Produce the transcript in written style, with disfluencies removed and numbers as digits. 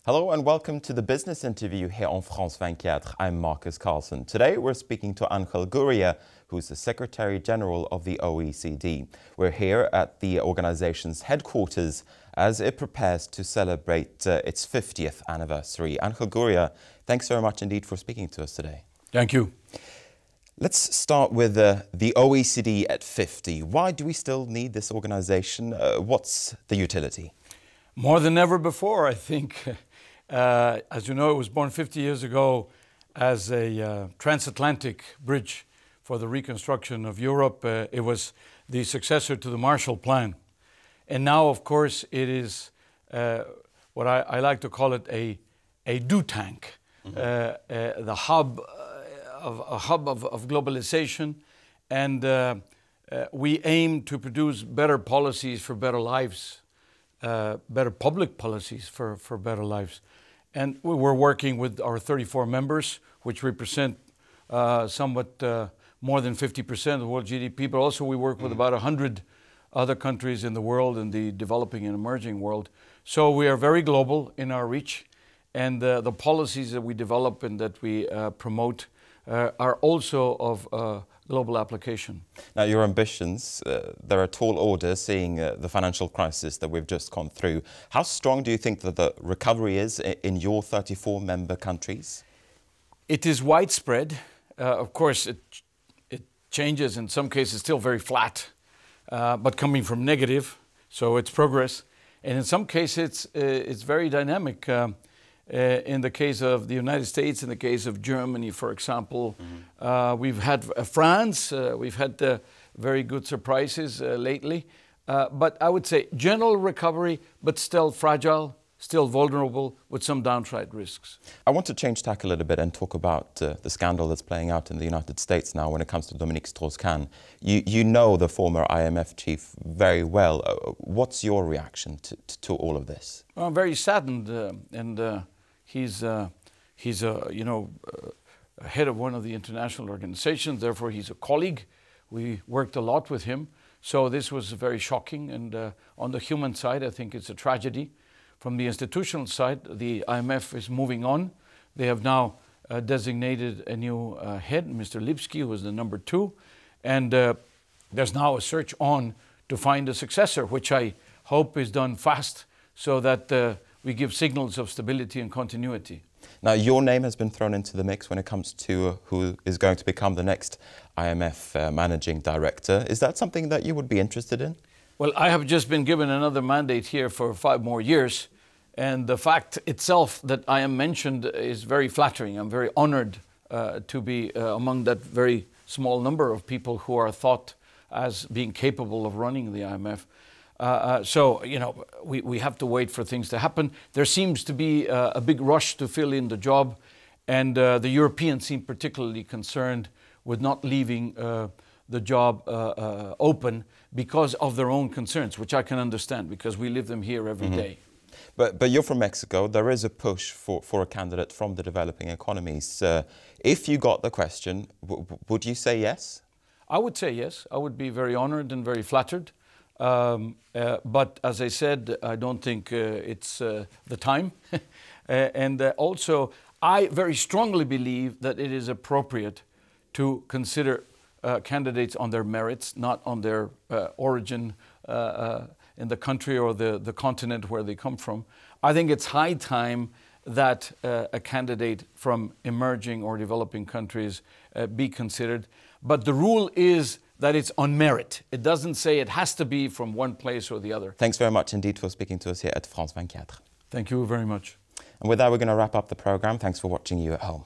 Hello and welcome to the business interview here on France 24. I'm Marcus Carlson. Today we're speaking to Angel Gurria, who's the Secretary General of the OECD. We're here at the organization's headquarters as it prepares to celebrate its 50th anniversary. Angel Gurria, thanks very much indeed for speaking to us today. Thank you. Let's start with the OECD at 50. Why do we still need this organization? What's the utility? More than ever before, I think. As you know, it was born 50 years ago as a transatlantic bridge for the reconstruction of Europe. It was the successor to the Marshall Plan. And now, of course, it is what I like to call it a do tank, the hub of globalization. And we aim to produce better policies for better lives, better public policies for better lives. And we're working with our 34 members, which represent somewhat more than 50% of the world GDP, but also we work with about 100 other countries in the world, in the developing and emerging world. So we are very global in our reach, and the policies that we develop and that we promote are also of global application. Now, your ambitions, they're a tall order, seeing the financial crisis that we've just gone through. How strong do you think that the recovery is in your 34 member countries? It is widespread. Of course, it changes, in some cases still very flat, but coming from negative, so it's progress. And in some cases, it's very dynamic. In the case of the United States, in the case of Germany, for example, we've had France, we've had very good surprises lately. But I would say general recovery, but still fragile, still vulnerable, with some downside risks. I want to change tack a little bit and talk about the scandal that's playing out in the United States now when it comes to Dominique Strauss-Kahn. You know the former IMF chief very well. What's your reaction to all of this? Well, I'm very saddened, and he's head of one of the international organizations, therefore he's a colleague. We worked a lot with him. So this was very shocking, and on the human side, I think it's a tragedy. From the institutional side, the IMF is moving on. They have now designated a new head, Mr. Lipsky, who is the number 2. And there's now a search on to find a successor, which I hope is done fast, so that we give signals of stability and continuity. Now, your name has been thrown into the mix when it comes to who is going to become the next IMF managing director. Is that something that you would be interested in? Well, I have just been given another mandate here for 5 more years. And the fact itself that I am mentioned is very flattering. I'm very honored to be among that very small number of people who are thought as being capable of running the IMF. So, you know, we have to wait for things to happen. There seems to be a big rush to fill in the job, and the Europeans seem particularly concerned with not leaving the job open because of their own concerns, which I can understand because we live them here every day. But you're from Mexico. There is a push for a candidate from the developing economies. If you got the question, would you say yes? I would say yes. I would be very honored and very flattered. But as I said, I don't think it's the time. And also, I very strongly believe that it is appropriate to consider candidates on their merits, not on their origin in the country or the continent where they come from. I think it's high time that a candidate from emerging or developing countries be considered. But the rule is that it's on merit. It doesn't say it has to be from one place or the other. Thanks very much indeed for speaking to us here at France 24. Thank you very much. And with that, we're going to wrap up the program. Thanks for watching you at home.